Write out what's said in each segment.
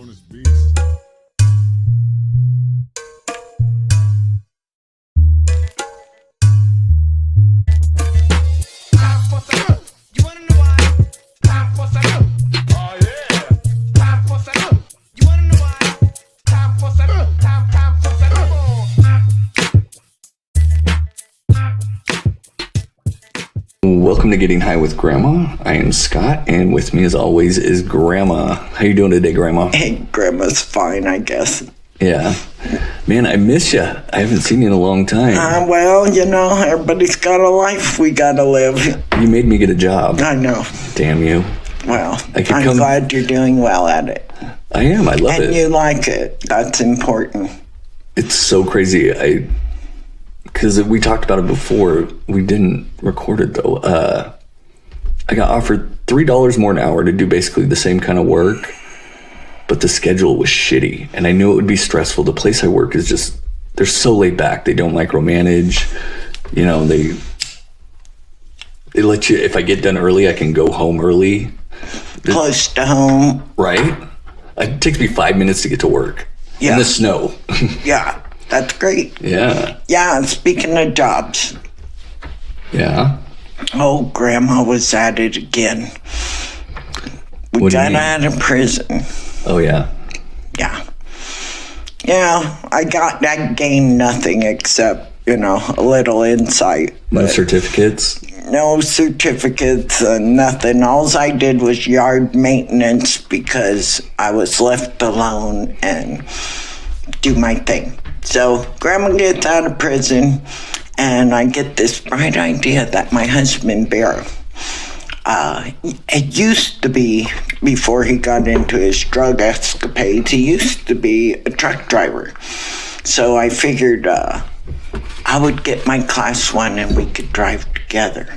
Jonas Beats. Welcome to Getting High with Grandma. I am Scott, and with me as always is Grandma. How you doing today, Grandma? Hey, Grandma's fine, I guess. Yeah. Man, I miss you. I haven't seen you in a long time. Well, you know, everybody's got a life we gotta live. You made me get a job. I know. Damn you. Well, I'm glad you're doing well at it. I am. I love it. And you like it. That's important. It's so crazy. Because we talked about it before. We didn't record it, though. I got offered $3 more an hour to do basically the same kind of work, but the schedule was shitty, and I knew it would be stressful. The place I work is just, they're so laid back. They don't micromanage. You know, they let you, if I get done early, I can go home early. Close to home. Right? It takes me 5 minutes to get to work. Yeah. In the snow. Yeah, that's great. Yeah. Yeah, speaking of jobs. Yeah. Oh, Grandma was at it again. We What do you got mean? out of prison. Oh, yeah. Yeah. Yeah, I gained nothing except, you know, a little insight. No certificates? No certificates, nothing. All I did was yard maintenance because I was left alone and do my thing. So Grandma gets out of prison, and I get this bright idea that my husband, Bear, it used to be, before he got into his drug escapades, he used to be a truck driver. So I figured I would get my class 1 and we could drive together,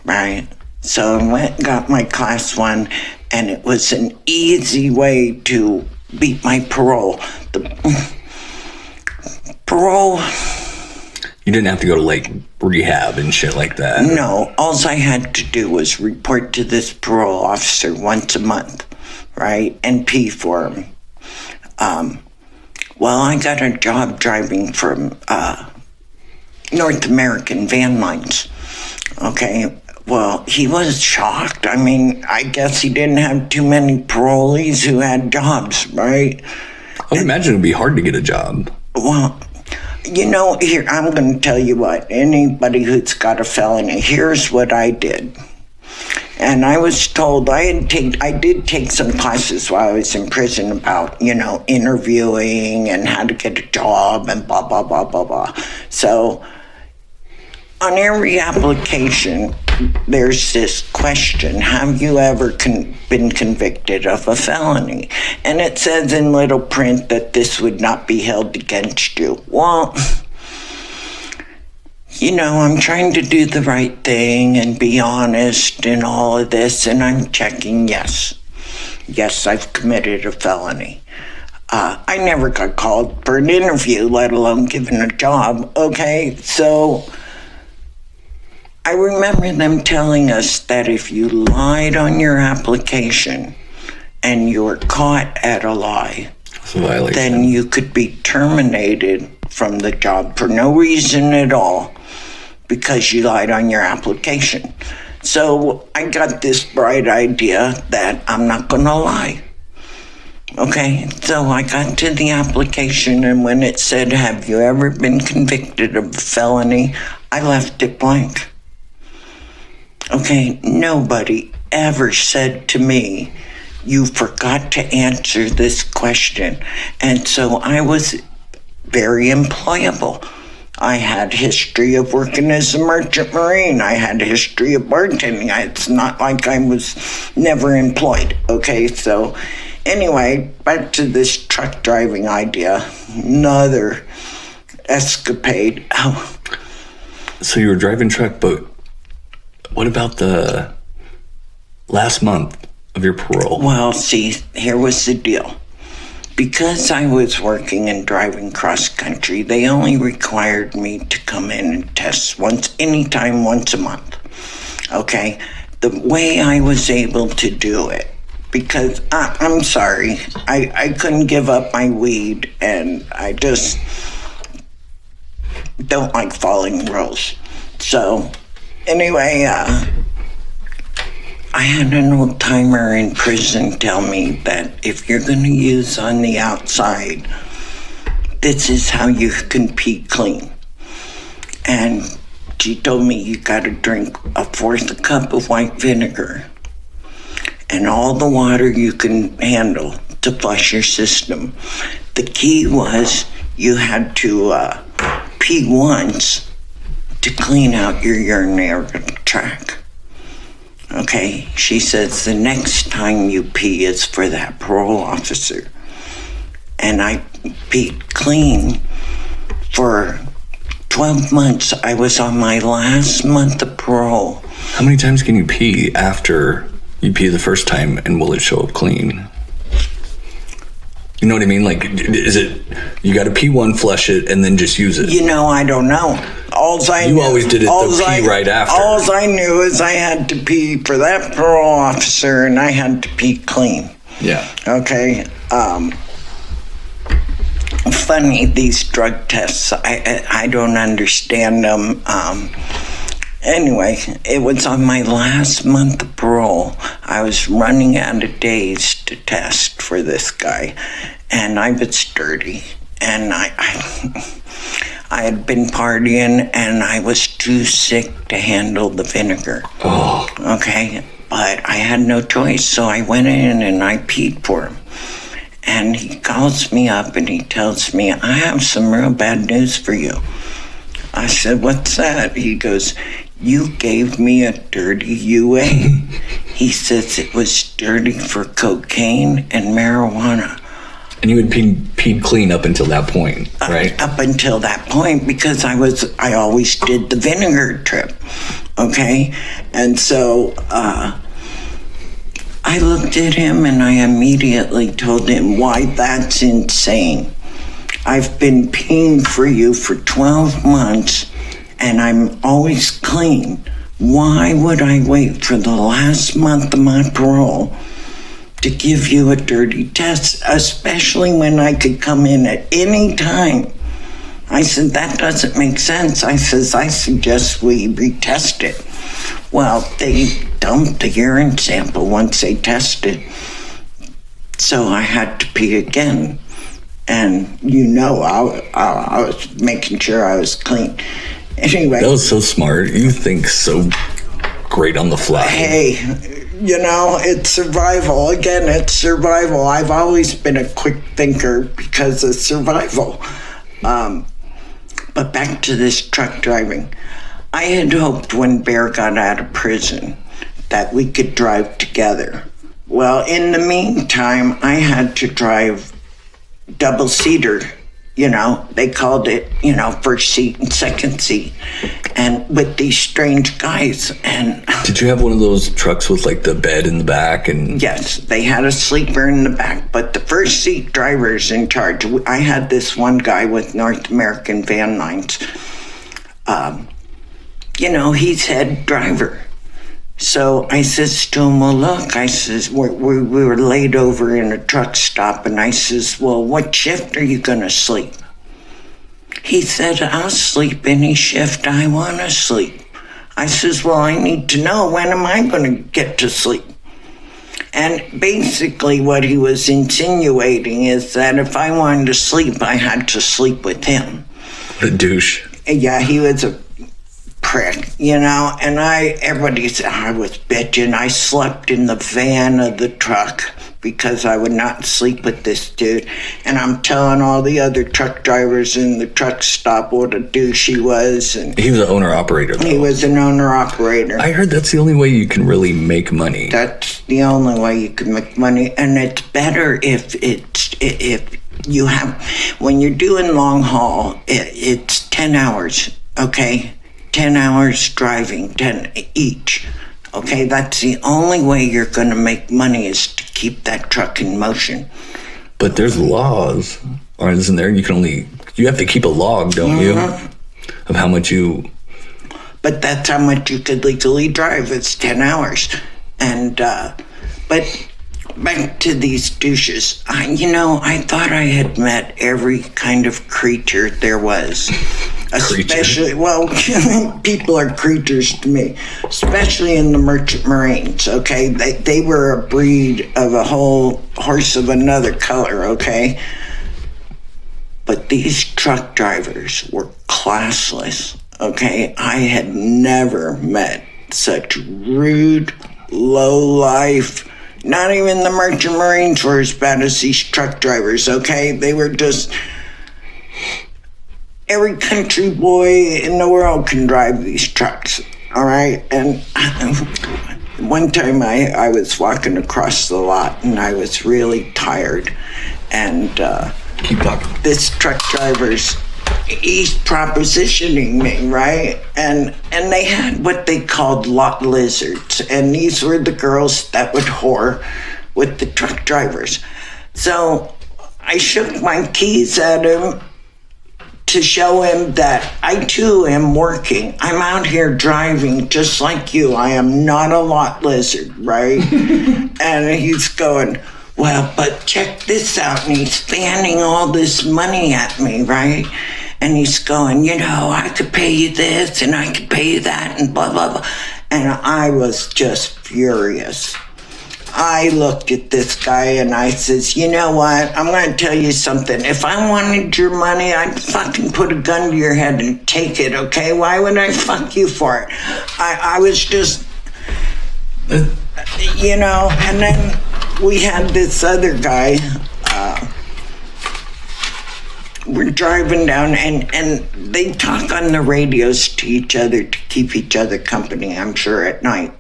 right? So I went and got my class 1, and it was an easy way to beat my parole. The parole... You didn't have to go to, like, rehab and shit like that. No, all I had to do was report to this parole officer once a month, right, and pee for him. Well, I got a job driving from North American Van Lines, okay? Well, he was shocked. I mean, I guess he didn't have too many parolees who had jobs, right? I would imagine it would be hard to get a job. Well, you know, here, I'm going to tell you what, anybody who's got a felony, here's what I did. And I was told, I did take some classes while I was in prison about, you know, interviewing and how to get a job and blah, blah, blah, blah, blah. So on every application, there's this question: have you ever been convicted of a felony? And it says in little print that this would not be held against you. Well, you know, I'm trying to do the right thing and be honest in all of this, and I'm checking yes. Yes, I've committed a felony. I never got called for an interview, let alone given a job, okay? So I remember them telling us that if you lied on your application and you were caught at a lie, It's a violation. then you could be terminated from the job for no reason at all because you lied on your application. So I got this bright idea that I'm not going to lie. Okay, so I got to the application, and when it said, have you ever been convicted of a felony, I left it blank. Okay, nobody ever said to me, you forgot to answer this question. And so I was very employable. I had history of working as a merchant marine. I had a history of bartending. It's not like I was never employed. Okay, so anyway, back to this truck driving idea. Another escapade. Oh. So you were driving truck, but what about the last month of your parole? Well, see, here was the deal. Because I was working and driving cross country, they only required me to come in and test once a month. Okay? The way I was able to do it because I'm sorry. I couldn't give up my weed, and I just don't like following rules. So, anyway, I had an old timer in prison tell me that if you're going to use on the outside, this is how you can pee clean. And she told me you got to drink a fourth cup of white vinegar and all the water you can handle to flush your system. The key was you had to pee once to clean out your urinary tract. Okay, she says the next time you pee is for that parole officer. And I peed clean for 12 months. I was on my last month of parole. How many times can you pee after you pee the first time, and will it show up clean? You know what I mean? Like, is it, you got to pee one, flush it, and then just use it? You know, I don't know. You always did it right after. All I knew is I had to pee for that parole officer, and I had to pee clean. Yeah. Okay. Funny, these drug tests. I don't understand them. Anyway, it was on my last month of parole. I was running out of days to test for this guy, and I was dirty, and I had been partying, and I was too sick to handle the vinegar. Oh. Okay, but I had no choice, so I went in and I peed for him. And he calls me up and he tells me, I have some real bad news for you. I said, what's that? He goes, you gave me a dirty UA. He says it was dirty for cocaine and marijuana. And you had peed clean up until that point, right? Up until that point, because I always did the vinegar trip, okay? And so I looked at him and I immediately told him, why, that's insane. I've been peeing for you for 12 months and I'm always clean. Why would I wait for the last month of my parole to give you a dirty test, especially when I could come in at any time? I said, that doesn't make sense. I suggest we retest it. Well, they dumped the urine sample once they tested, so I had to pee again. And I was making sure I was clean. Anyway. That was so smart. You think so great on the fly. Hey, it's survival. Again, it's survival. I've always been a quick thinker because of survival. But back to this truck driving. I had hoped when Bear got out of prison that we could drive together. Well, in the meantime, I had to drive double-seater. They called it, first seat and second seat. And with these strange guys. And did you have one of those trucks with like the bed in the back? And yes, they had a sleeper in the back, but the first seat driver's in charge. I had this one guy with North American Van Lines. He's head driver. So I says to him, well, look, I says, we were laid over in a truck stop, and I says, well, what shift are you going to sleep? He said, I'll sleep any shift I want to sleep. I says, well, I need to know, when am I going to get to sleep? And basically what he was insinuating is that if I wanted to sleep, I had to sleep with him. What a douche. Yeah, he was a prick, and everybody said I was bitching. I slept in the van of the truck because I would not sleep with this dude. And I'm telling all the other truck drivers in the truck stop what a douche he was. And he was an owner-operator, though. He was an owner-operator. I heard that's the only way you can really make money. That's the only way you can make money. And it's better if you have, when you're doing long haul, it's 10 hours, okay? 10 hours driving, 10 each. Okay, that's the only way you're going to make money, is to keep that truck in motion. But there's laws, or isn't there? You have to keep a log, don't you? Of how much you... But that's how much you could legally drive. It's 10 hours. And, but back to these douches. I thought I had met every kind of creature there was. Especially, well, people are creatures to me, especially in the Merchant Marines, okay? They were a breed of a whole horse of another color, okay? But these truck drivers were classless, okay? I had never met such rude, low-life. Not even the Merchant Marines were as bad as these truck drivers, okay? They were just... Every country boy in the world can drive these trucks, all right? And one time I was walking across the lot and I was really tired. And keep talking. This truck driver's, he's propositioning me, right? And they had what they called lot lizards. And these were the girls that would whore with the truck drivers. So I shook my keys at him to show him that I too am working. I'm out here driving just like you. I am not a lot lizard, right? And he's going, well, but check this out. And he's fanning all this money at me, right? And he's going, I could pay you this and I could pay you that and blah, blah, blah. And I was just furious. I looked at this guy and I says, you know what? I'm going to tell you something. If I wanted your money, I'd fucking put a gun to your head and take it, okay? Why would I fuck you for it? I was just, and then we had this other guy. We're driving down and they talk on the radios to each other to keep each other company, I'm sure, at night.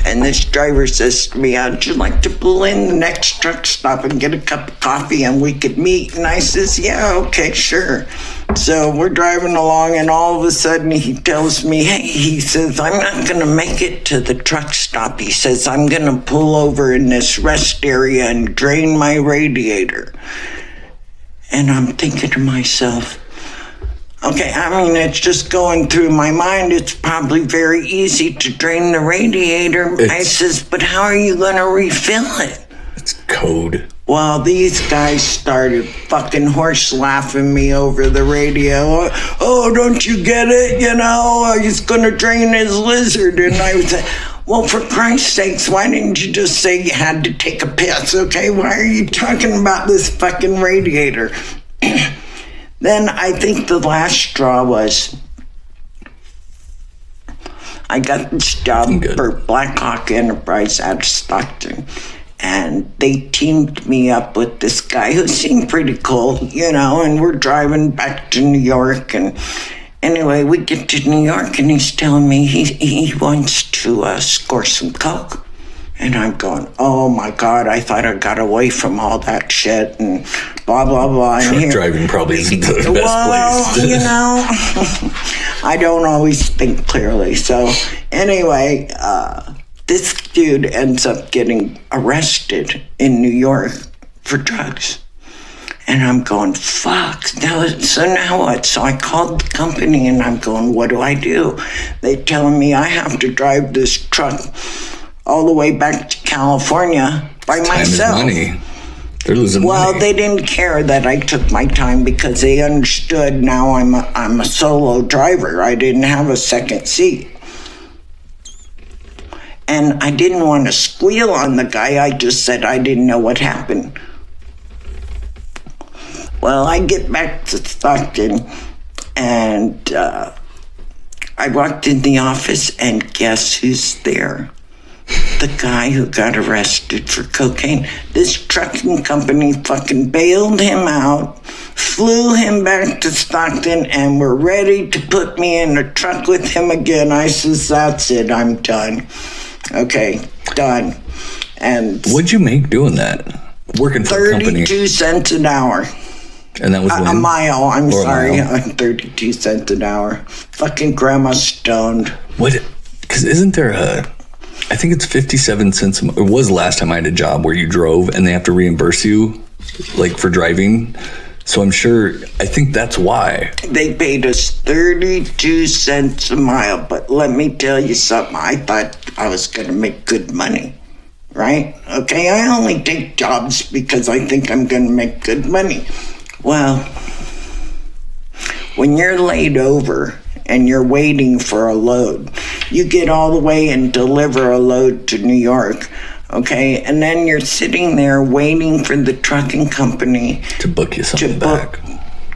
And this driver says to me, how'd you like to pull in the next truck stop and get a cup of coffee and we could meet? And I says, yeah, okay, sure. So we're driving along and all of a sudden he tells me, hey, he says, I'm not going to make it to the truck stop. He says, I'm going to pull over in this rest area and drain my radiator. And I'm thinking to myself, okay, it's just going through my mind. It's probably very easy to drain the radiator. I says, but how are you going to refill it? It's code. Well, these guys started fucking horse laughing me over the radio. Oh, don't you get it? He's going to drain his lizard. And I was like, well, for Christ's sakes, why didn't you just say you had to take a piss, okay? Why are you talking about this fucking radiator? Then I think the last straw was I got this job for Blackhawk Enterprise out of Stockton. And they teamed me up with this guy who seemed pretty cool, and we're driving back to New York. And anyway, we get to New York and he's telling me he wants to score some coke. And I'm going, oh my God, I thought I got away from all that shit and blah, blah, blah. Truck driving probably isn't the best place. I don't always think clearly. So anyway, this dude ends up getting arrested in New York for drugs. And I'm going, fuck. So now what? So I called the company and I'm going, what do? They telling me I have to drive this truck all the way back to California by myself. Time is money. They're losing money. Well, they didn't care that I took my time because they understood now I'm a solo driver. I didn't have a second seat. And I didn't want to squeal on the guy. I just said I didn't know what happened. Well, I get back to Stockton and I walked in the office and guess who's there? The guy who got arrested for cocaine. This trucking company fucking bailed him out, flew him back to Stockton, and were ready to put me in a truck with him again. I says, that's it, I'm done. Okay, done. And what'd you make doing that? Working for a company? 32 cents an hour. And that was a mile, I'm sorry. 32 cents an hour. Fucking grandma stoned. What? Because isn't there I think it's 57 cents. It was last time I had a job where you drove and they have to reimburse you, like for driving. So I'm sure, I think that's why. They paid us 32 cents a mile, but let me tell you something. I thought I was going to make good money, right? Okay, I only take jobs because I think I'm going to make good money. Well, when you're laid over and you're waiting for a load, you get all the way and deliver a load to New York, okay? And then you're sitting there waiting for the trucking company To book you something back.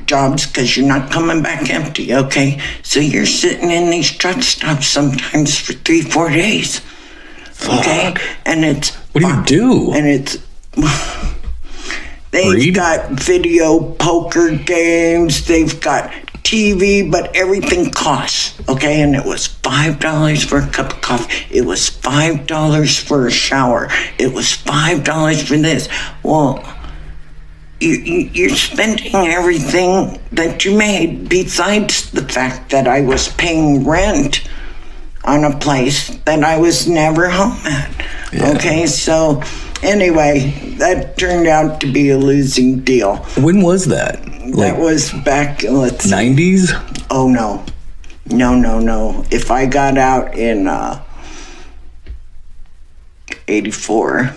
jobs because you're not coming back empty, okay? So you're sitting in these truck stops sometimes for 3-4 days, okay? Fuck. And it's... What do you do? And it's... They've Read? got video poker games, they've got TV, but everything costs, okay? And it was $5 for a cup of coffee. It was $5 for a shower. It was $5 for this. Well, you're spending everything that you made besides the fact that I was paying rent on a place that I was never home at. Yeah. Okay, so anyway, that turned out to be a losing deal. When was that? That was back, let's see. 90s? Oh, no. No. If I got out in 84,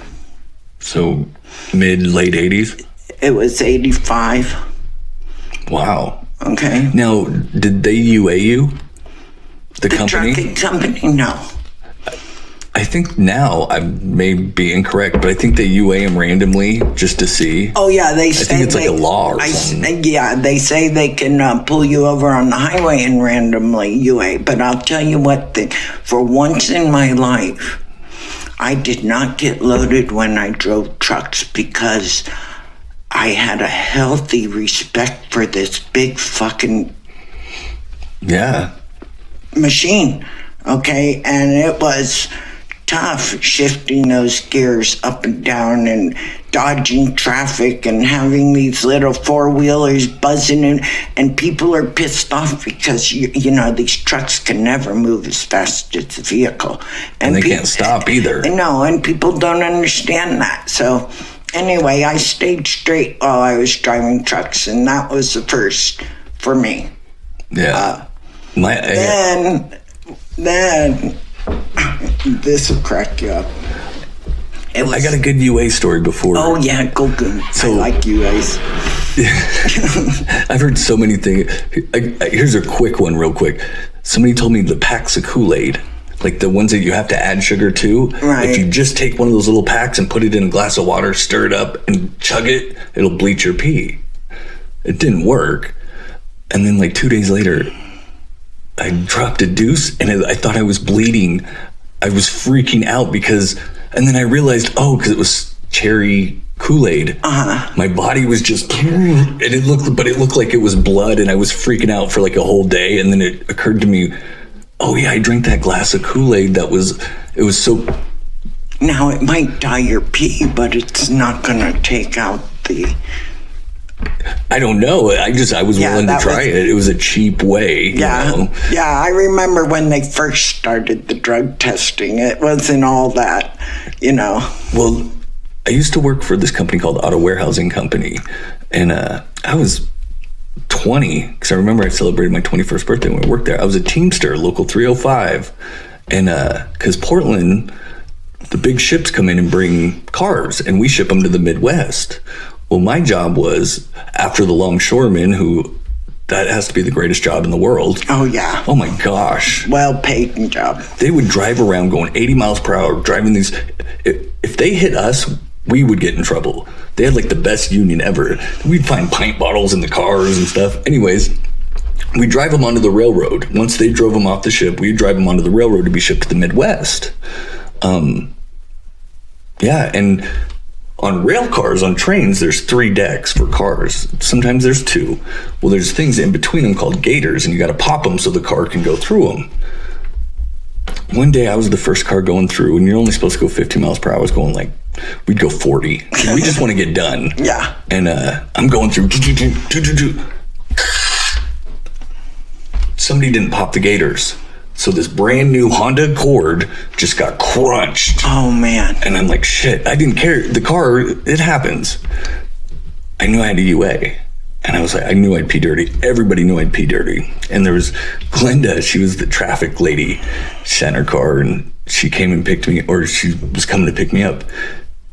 So late 80s? it was 85. Wow. Okay. Now, did they UA you? The company? Trucking company, no. I think now, I may be incorrect, but I think they UA them randomly just to see. Oh, yeah, they say... think it's like a law or I something. Yeah, they say they can pull you over on the highway and randomly UA. But I'll tell you what, for once in my life, I did not get loaded when I drove trucks because I had a healthy respect for this big fucking Yeah. machine, okay? And it was tough shifting those gears up and down and dodging traffic and having these little four-wheelers buzzing in, and people are pissed off because you know these trucks can never move as fast as the vehicle, And they can't stop either. No, and people don't understand that. So anyway, I stayed straight while I was driving trucks, and that was the first for me. Yeah. Then this will crack you up. I got a good UA story before. Oh yeah, go good. So- I like you guys. I've heard so many things. Here's a quick one, real quick. Somebody told me the packs of Kool-Aid, like the ones that you have to add sugar to. Right. If you just take one of those little packs and put it in a glass of water, stir it up, and chug it, it'll bleach your pee. It didn't work. And then like 2 days later, I dropped a deuce and I thought I was bleeding. I was freaking out and then I realized, because it was cherry Kool-Aid. My body was just, and it looked like it was blood, and I was freaking out for like a whole day. And then it occurred to me, oh yeah, I drank that glass of Kool-Aid. It was so. Now it might dye your pee, but it's not gonna take out the. I don't know. I was willing to try it. It was a cheap way. Yeah, You know? yeah. I remember when they first started the drug testing. It wasn't all that, you know. Well, I used to work for this company called Auto Warehousing Company, and I was 20 because I remember I celebrated my 21st birthday when I worked there. I was a Teamster, local 305, and because Portland, the big ships come in and bring cars, and we ship them to the Midwest. Well, my job was after the longshoremen, that has to be the greatest job in the world. Oh yeah. Oh my gosh. Well-paid job. They would drive around going 80 miles per hour, driving these. If they hit us, we would get in trouble. They had like the best union ever. We'd find pint bottles in the cars and stuff. Anyways, we drive them onto the railroad. Once they drove them off the ship, we'd drive them onto the railroad to be shipped to the Midwest. Yeah, and on rail cars, on trains, there's 3 decks for cars. Sometimes there's 2. Well, there's things in between them called gators, and you got to pop them so the car can go through them. One day I was the first car going through, and you're only supposed to go 50 miles per hour. I was going we'd go 40. We just want to get done. Yeah. And I'm going through. Somebody didn't pop the gators. So this brand new Honda Accord just got crunched. Oh man. And I'm like, shit, I didn't care. The car, it happens. I knew I had a UA. And I was like, I knew I'd pee dirty. Everybody knew I'd pee dirty. And there was Glenda, she was the traffic lady. She sat in her car and she came and picked me, or she was coming to pick me up.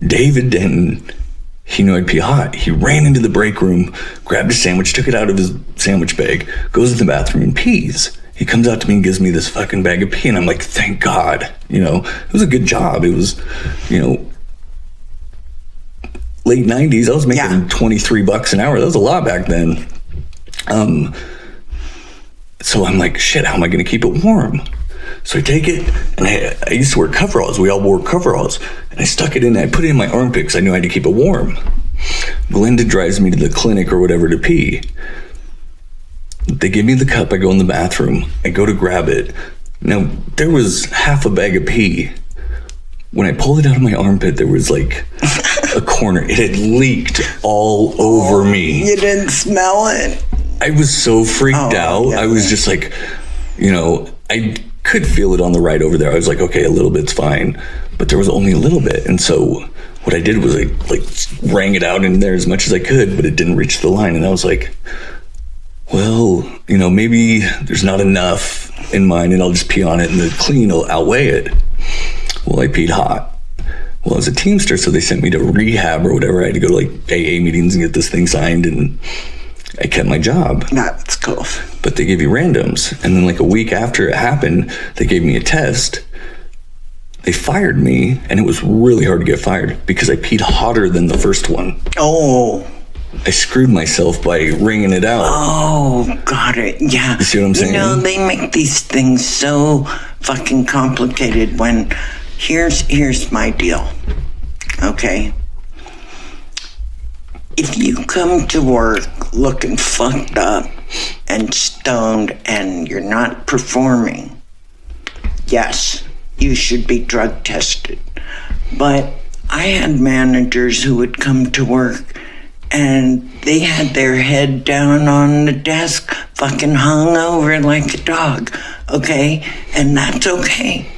David Denton, he knew I'd pee hot. He ran into the break room, grabbed a sandwich, took it out of his sandwich bag, goes to the bathroom and pees. He comes out to me and gives me this fucking bag of pee. And I'm like, thank God. You know, it was a good job. It was, you know, late 90s, I was making $23 an hour. That was a lot back then. So I'm like, shit, how am I going to keep it warm? So I take it, and I used to wear coveralls. We all wore coveralls. And I stuck it in, I put it in my armpit because I knew I had to keep it warm. Glenda drives me to the clinic or whatever to pee. They give me the cup, I go in the bathroom, I go to grab it. Now, there was half a bag of pee. When I pulled it out of my armpit, there was like a corner. It had leaked all over me. You didn't smell it? I was so freaked out. Yeah. I was just like, you know, I could feel it on the right over there. I was like, okay, a little bit's fine. But there was only a little bit. And so what I did was I like rang it out in there as much as I could, but it didn't reach the line. And I was like, well, you know, maybe there's not enough in mine and I'll just pee on it and the clean will outweigh it. Well, I peed hot. Well, I was a Teamster, so they sent me to rehab or whatever. I had to go to like AA meetings and get this thing signed, and I kept my job. That's cool. But they gave you randoms. And then like a week after it happened, they gave me a test. They fired me, and it was really hard to get fired because I peed hotter than the first one. Oh. I screwed myself by wringing it out. Oh, got it. Yeah. You see what I'm saying? You know, they make these things so fucking complicated when here's my deal. Okay? If you come to work looking fucked up and stoned and you're not performing, yes, you should be drug tested. But I had managers who would come to work and they had their head down on the desk, fucking hung over like a dog, okay? And that's okay.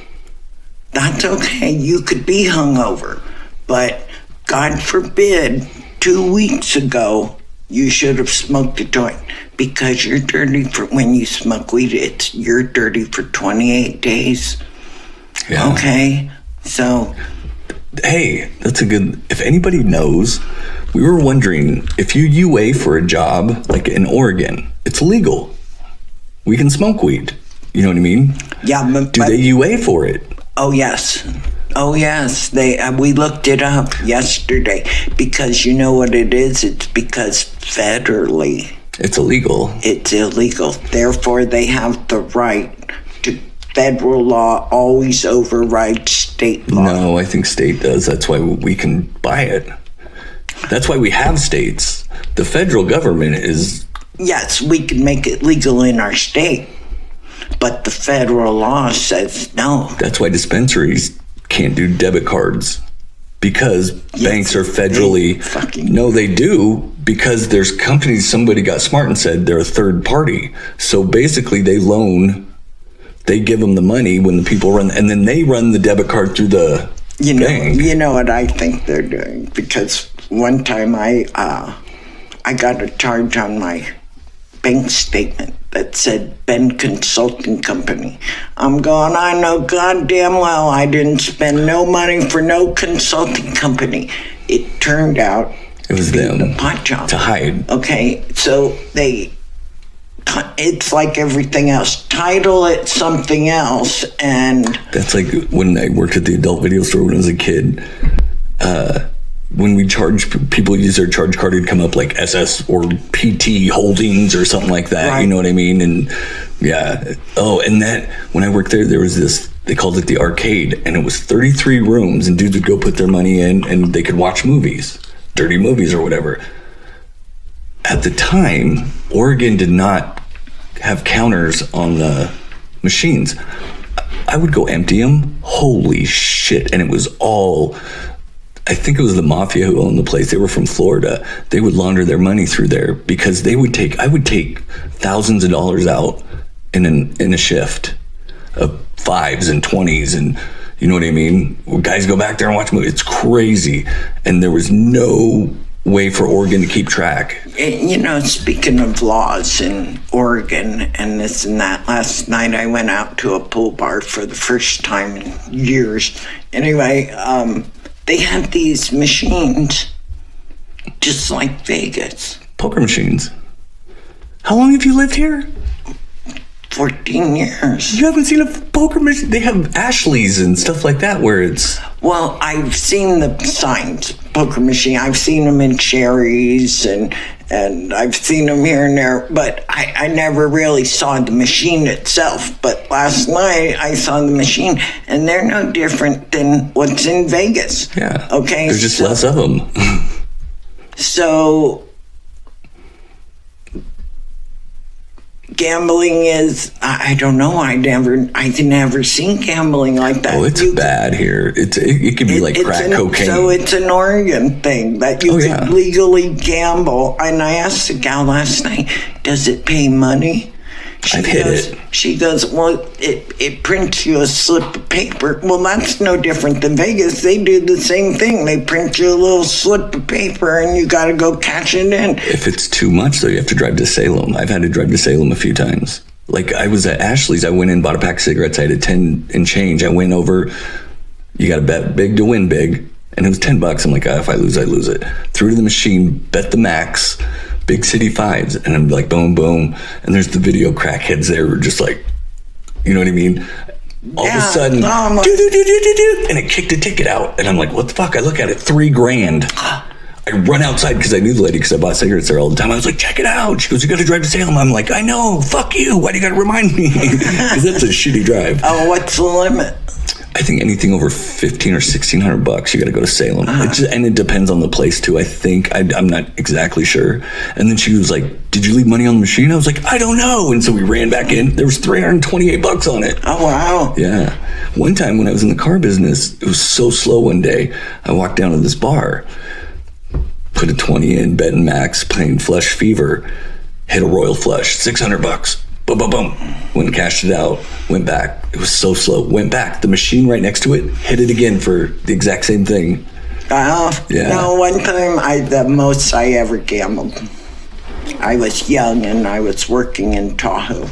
That's okay. You could be hungover. But God forbid, 2 weeks ago, you should have smoked a joint. Because you're dirty for, when you smoke weed, you're dirty for 28 days. Yeah. Okay? So. Hey, that's a good, if anybody knows, we were wondering if you UA for a job, like in Oregon, it's legal. We can smoke weed. You know what I mean? Yeah, but do they UA for it? Oh, yes. Oh, yes. We looked it up yesterday because you know what it is? It's because federally. It's illegal. It's illegal. Therefore, they have the right to, federal law always overrides state law. No, I think state does. That's why we can buy it. That's why we have states. The federal government is... Yes, we can make it legal in our state. But the federal law says no. That's why dispensaries can't do debit cards. Because banks are federally... No, they do. Because there's companies, somebody got smart and said they're a third party. So basically they loan, they give them the money when the people run, and then they run the debit card through the bank. You know what I think they're doing? Because one time I got a charge on my bank statement that said Ben Consulting Company. I'm going, I know goddamn well I didn't spend no money for no consulting company. It turned out it was them the pot job to hide. Okay, so it's like everything else. Title it something else, and that's like when I worked at the adult video store when I was a kid. When we charge people use their charge card, it'd come up like SS or PT Holdings or something like that. Right. You know what I mean? And yeah. Oh, and that when I worked there was this. They called it the arcade, and it was 33 rooms, and dudes would go put their money in, and they could watch movies, dirty movies or whatever. At the time, Oregon did not have counters on the machines. I would go empty them. Holy shit! And it was all. I think it was the mafia who owned the place. They were from Florida. They would launder their money through there because I would take thousands of dollars out in a shift of 5s and 20s, and you know what I mean? Guys go back there and watch movies. It's crazy. And there was no way for Oregon to keep track. Speaking of laws in Oregon and this and that, last night I went out to a pool bar for the first time in years. Anyway, they have these machines just like Vegas. Poker machines. How long have you lived here? 14 years. You haven't seen a poker machine? They have Ashley's and stuff like that where it's... Well, I've seen the signs, poker machine. I've seen them in Cherries and I've seen them here and there, but I never really saw the machine itself. But last night I saw the machine, and they're no different than what's in Vegas. Yeah. Okay. There's just less of them. So gambling is, I don't know, I've never seen gambling like that. Oh, it's bad here. It could be like crack cocaine. So it's an Oregon thing that you can legally gamble. And I asked the gal last night, does it pay money? She goes, well, it prints you a slip of paper. Well, that's no different than Vegas. They do the same thing. They print you a little slip of paper and you got to go cash it in. If it's too much, though, you have to drive to Salem. I've had to drive to Salem a few times. Like, I was at Ashley's. I went in, bought a pack of cigarettes. I had a 10 and change. I went over. You got to bet big to win big. And it was $10. I'm like, if I lose, I lose it. Threw to the machine, bet the max. Big city fives, and I'm like, boom, boom, and there's the video crackheads there, just like, you know what I mean? All of a sudden, and it kicked a ticket out, and I'm like, what the fuck? I look at it, $3,000. I run outside because I knew the lady because I bought cigarettes there all the time. I was like, check it out. She goes, you got to drive to Salem. I'm like, I know, fuck you. Why do you got to remind me? Because that's a shitty drive. Oh, what's the limit? I think anything over $1,500 or $1,600, you got to go to Salem. And it depends on the place too. I think I'm not exactly sure. And then she was like, "Did you leave money on the machine?" I was like, "I don't know." And so we ran back in. There was $328 on it. Oh wow! Yeah. One time when I was in the car business, it was so slow. One day, I walked down to this bar, put a 20 in, betting max, playing Flush Fever, hit a Royal Flush, $600. Boom, boom, boom. Went and cashed it out. Went back. It was so slow. Went back. The machine right next to it hit it again for the exact same thing. Yeah. No, one time the most I ever gambled. I was young and I was working in Tahoe.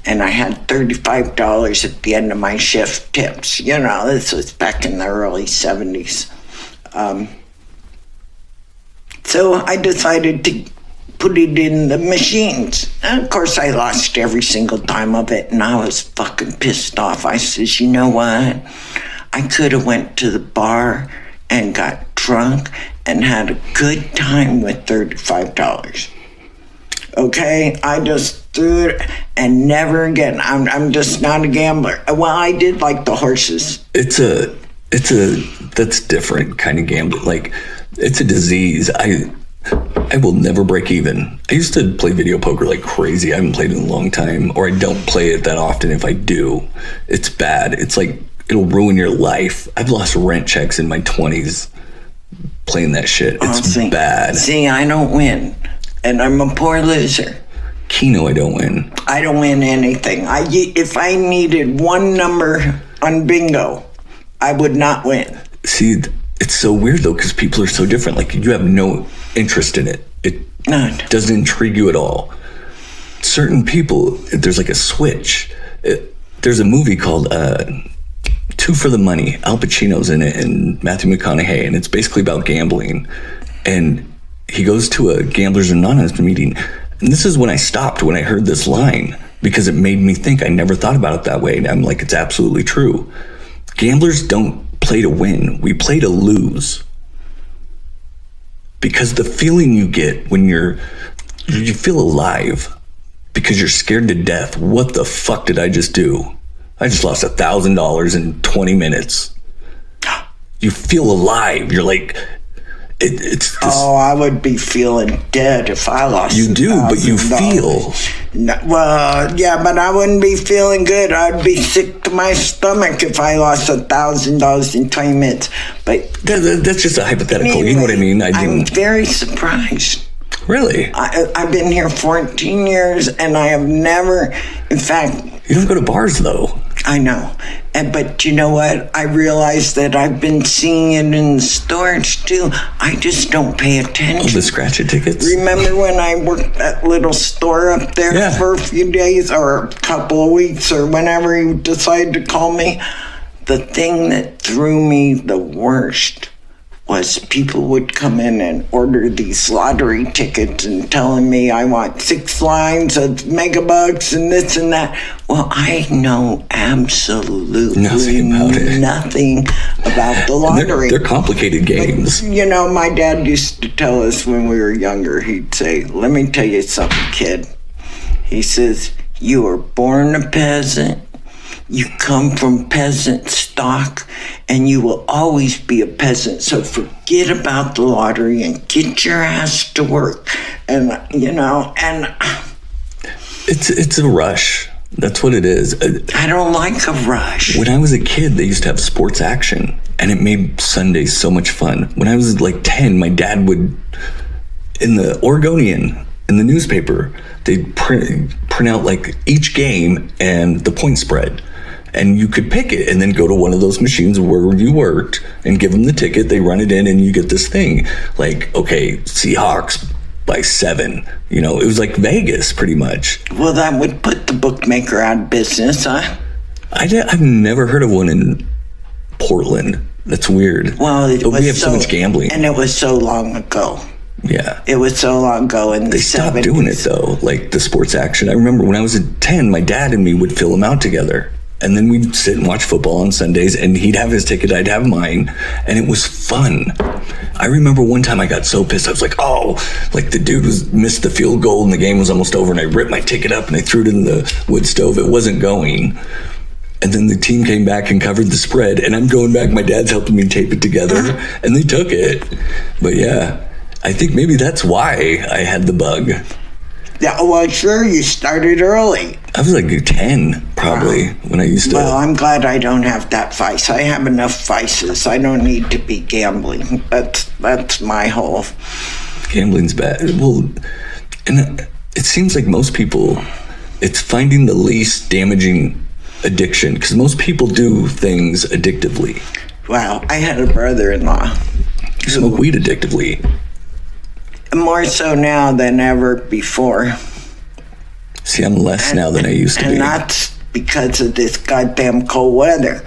And I had $35 at the end of my shift tips. This was back in the early 70s. So I decided to put it in the machines. And of course I lost every single time of it, and I was fucking pissed off. I says, you know what? I could have went to the bar and got drunk and had a good time with $35. Okay? I just threw it and never again. I'm just not a gambler. Well, I did like the horses. That's different kind of gambling. Like, it's a disease. I will never break even. I used to play video poker like crazy. I haven't played it in a long time, or I don't play it that often. If I do, it's bad. It's like, it'll ruin your life. I've lost rent checks in my 20s playing that shit. It's bad. See, I don't win, and I'm a poor loser. Keno, I don't win. I don't win anything. If I needed one number on bingo, I would not win. See, it's so weird though, because people are so different. Like, you have no interest in it. It doesn't intrigue you at all. Certain people, there's like a switch. There's a movie called Two for the Money. Al Pacino's in it and Matthew McConaughey, and it's basically about gambling. And he goes to a Gamblers Anonymous meeting. And this is when I stopped, when I heard this line, because it made me think. I never thought about it that way. And I'm like, it's absolutely true. Gamblers don't play to win. We play to lose. Because the feeling you get when you feel alive because you're scared to death. What the fuck did I just do? I just lost $1,000 in 20 minutes. You feel alive. You're like, it's this. Oh, I would be feeling dead if I lost. You do, but you feel. No, well, yeah, but I wouldn't be feeling good. I'd be sick to my stomach if I lost $1,000 in 20 minutes. But that's just a hypothetical. Anyway, you know what I mean? I'm very surprised. Really? I've been here 14 years, and I have never, in fact. You don't go to bars, though. I know. But you know what? I realize that I've been seeing it in the stores too. I just don't pay attention. Oh, the scratch it tickets? Remember when I worked that little store up there for a few days or a couple of weeks or whenever he decided to call me? The thing that threw me the worst was people would come in and order these lottery tickets and telling me I want 6 lines of megabucks and this and that. Well, I know absolutely nothing about the lottery. They're complicated games. But, you know, my dad used to tell us when we were younger, he'd say, let me tell you something, kid. He says, you were born a peasant. You come from peasant stock, and you will always be a peasant. So forget about the lottery and get your ass to work. And, you know, and... It's a rush. That's what it is. I don't like a rush. When I was a kid, they used to have sports action, and it made Sundays so much fun. When I was like 10, my dad would, in the Oregonian, in the newspaper, they'd print out like each game and the point spread. And you could pick it and then go to one of those machines where you worked and give them the ticket. They run it in and you get this thing. Like, okay, Seahawks by 7. You know, it was like Vegas pretty much. Well, that would put the bookmaker out of business, huh? I've never heard of one in Portland. That's weird. Well, we have so much gambling. And it was so long ago. Yeah. It was so long ago in the 70s. They stopped doing it, though, like the sports action. I remember when I was 10, my dad and me would fill them out together. And then we'd sit and watch football on Sundays, and he'd have his ticket, I'd have mine, and it was fun. I remember one time I got so pissed, I was like, oh, like the dude missed the field goal and the game was almost over, and I ripped my ticket up and I threw it in the wood stove. It wasn't going. And then the team came back and covered the spread, and I'm going back, my dad's helping me tape it together, and they took it. But yeah, I think maybe that's why I had the bug. Yeah, well, sure, you started early. I was like 10, probably, when I used to. Well, I'm glad I don't have that vice. I have enough vices. I don't need to be gambling. That's my whole... Gambling's bad. Well, and it seems like most people, it's finding the least damaging addiction, because most people do things addictively. Wow, I had a brother-in-law. You smoke weed addictively. More so now than ever before. See, I'm less now than I used to be. And that's because of this goddamn cold weather.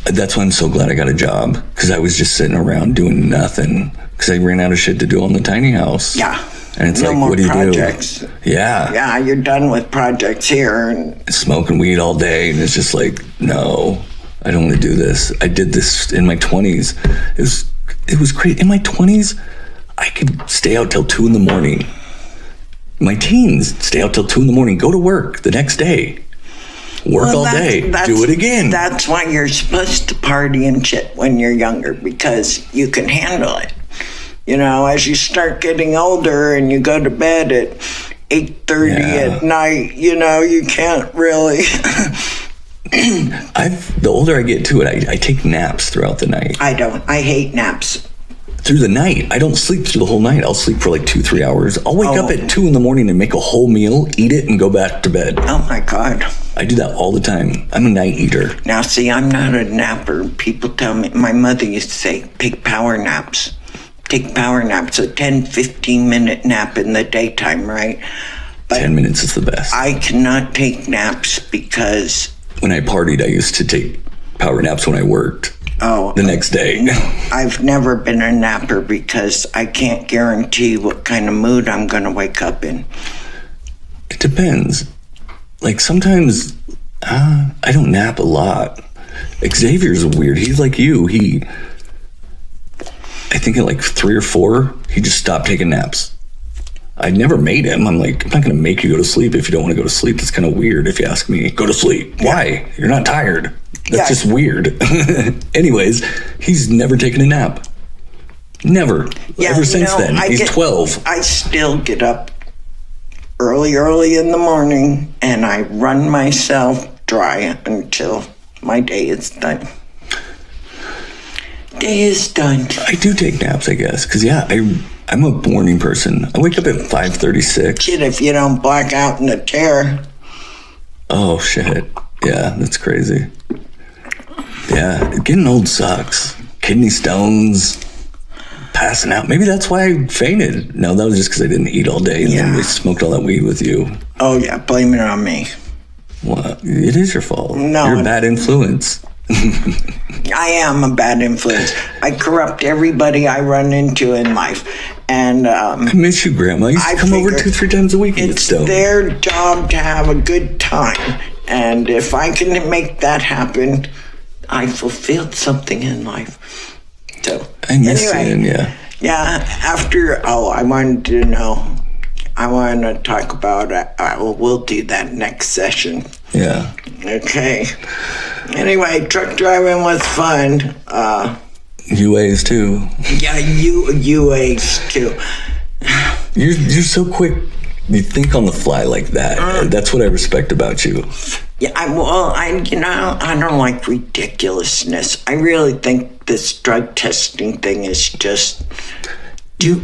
That's why I'm so glad I got a job, because I was just sitting around doing nothing, because I ran out of shit to do on the tiny house. Yeah. And it's no like, more what do you projects. do? Yeah. Yeah, you're done with projects here. And smoking weed all day, and it's just like, no, I don't want to do this. I did this in my 20s. It was crazy. In my 20s, I could stay out till 2 a.m. My teens, stay out till 2 a.m, go to work the next day. Work all day, do it again. That's why you're supposed to party and shit when you're younger, because you can handle it. You know, as you start getting older and you go to bed at 8:30 at night, you know, you can't really... The older I get to it, I take naps throughout the night. I don't. I hate naps. Through the night. I don't sleep through the whole night. I'll sleep for like 2-3 hours. I'll wake up at 2 a.m. and make a whole meal, eat it, and go back to bed. Oh my God. I do that all the time. I'm a night eater. Now see, I'm not a napper. People tell me, my mother used to say, take power naps. Take power naps, a 10-15 minute nap in the daytime, right? But 10 minutes is the best. I cannot take naps because... When I partied, I used to take power naps when I worked. The next day. No, I've never been a napper because I can't guarantee what kind of mood I'm going to wake up in. It depends. Like sometimes I don't nap a lot. Xavier's weird. He's like you. I think at like 3 or 4, he just stopped taking naps. I never made him. I'm like, I'm not going to make you go to sleep if you don't want to go to sleep. That's kind of weird if you ask me. Go to sleep. Yeah. Why? You're not tired. That's just weird. Anyways, he's never taken a nap. Never. Ever since then. He's 12. I still get up early in the morning and I run myself dry until my day is done. Day is done. I do take naps, I guess. Because, I'm a morning person. I wake up at 5:36. Shit, if you don't black out in a chair. Oh, shit. Yeah, that's crazy. Yeah, getting old sucks. Kidney stones, passing out. Maybe that's why I fainted. No, that was just because I didn't eat all day and then we smoked all that weed with you. Oh, yeah, blame it on me. Well, it is your fault. No. You're a bad influence. I am a bad influence. I corrupt everybody I run into in life. And I miss you, Grandma. You used to come over 2-3 times a week and get it's stoned. their job to have a good time. And if I can make that happen, I fulfilled something in life. So, I miss anyway, you, yeah. Yeah, I wanted to know. I want to talk about it. We'll do that next session. Yeah. Okay. Anyway, truck driving was fun. UAs too. Yeah, UAs too. You're so quick. You think on the fly like that. That's what I respect about you. Yeah, I don't like ridiculousness. I really think this drug testing thing is just too.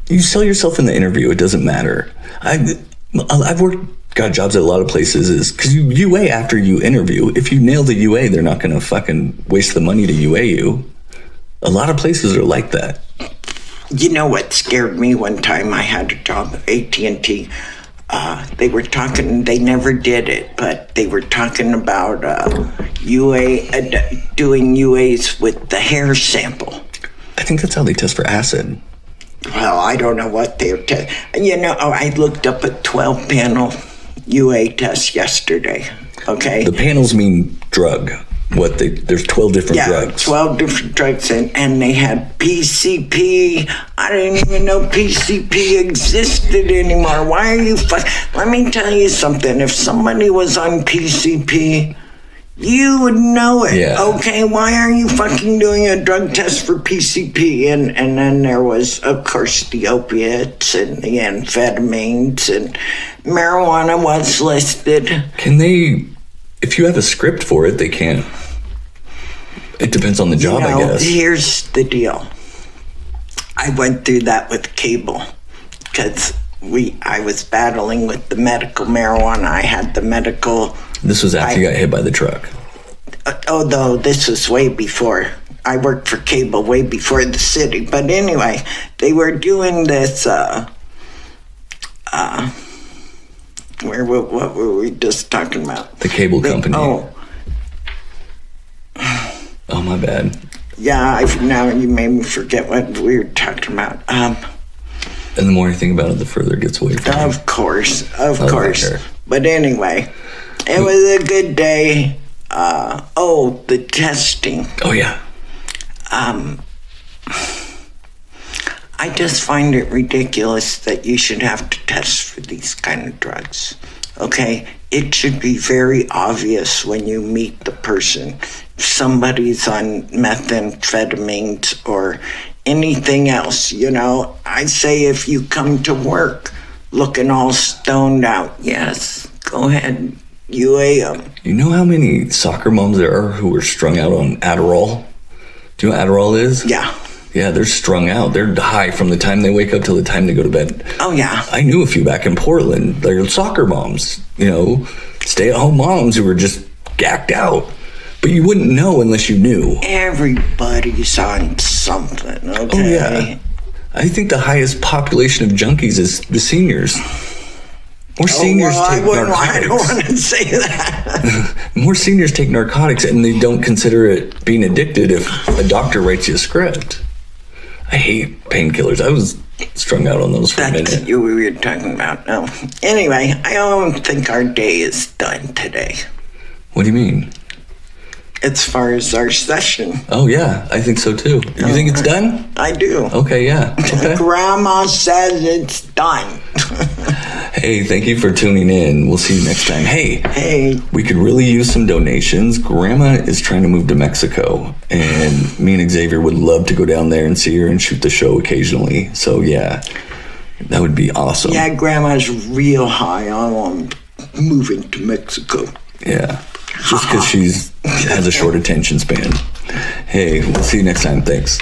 You sell yourself in the interview. It doesn't matter. I've got jobs at a lot of places is because you UA after you interview. If you nail the UA, they're not going to fucking waste the money to UA you. A lot of places are like that. You know what scared me one time? I had a job at AT&T. They were talking, they never did it, but they were talking about doing UAs with the hair sample. I think that's how they test for acid. Well, I don't know what they were testing. I looked up a 12-panel UA test yesterday, okay? The panels mean drug. There's 12 different drugs. 12 different drugs, and they had PCP. I didn't even know PCP existed anymore. Why are you let me tell you something. If somebody was on PCP, you would know it. Yeah. Okay, why are you fucking doing a drug test for PCP? And then there was, of course, the opiates and the amphetamines, and marijuana was listed. Can they, if you have a script for it, they can't. It depends on the job, I guess. Here's the deal. I went through that with cable because I was battling with the medical marijuana. I had the medical. This was after you got hit by the truck. Although this was way before. I worked for cable way before the city. But anyway, they were doing this. What were we just talking about? The cable company. Oh, my bad. Yeah, now you made me forget what we were talking about. And the more you think about it, the further it gets away from you. Of course. But anyway, it was a good day. The testing. Oh, yeah. I just find it ridiculous that you should have to test for these kind of drugs. Okay? It should be very obvious when you meet the person. If somebody's on methamphetamines or anything else, I say if you come to work looking all stoned out, yes, go ahead, UA them. You know how many soccer moms there are who are strung out on Adderall? Do you know what Adderall is? Yeah. Yeah, they're strung out. They're high from the time they wake up till the time they go to bed. Oh, yeah. I knew a few back in Portland. They're soccer moms, stay-at-home moms who were just gacked out. But you wouldn't know unless you knew. Everybody's on something, okay? Oh, yeah. I think the highest population of junkies is the seniors. More seniors take narcotics. I don't want to say that. More seniors take narcotics and they don't consider it being addicted if a doctor writes you a script. I hate painkillers. I was strung out on those for a minute. That's what we were talking about. No. Anyway, I don't think our day is done today. What do you mean? As far as our session. Oh, yeah. I think so, too. You think it's done? I do. Okay, yeah. Okay. Grandma says it's done. Hey, thank you for tuning in. We'll see you next time. Hey, we could really use some donations. Grandma is trying to move to Mexico, and me and Xavier would love to go down there and see her and shoot the show occasionally. So, yeah, that would be awesome. Yeah, Grandma's real high on moving to Mexico. Yeah, just because she has a short attention span. Hey, we'll see you next time. Thanks.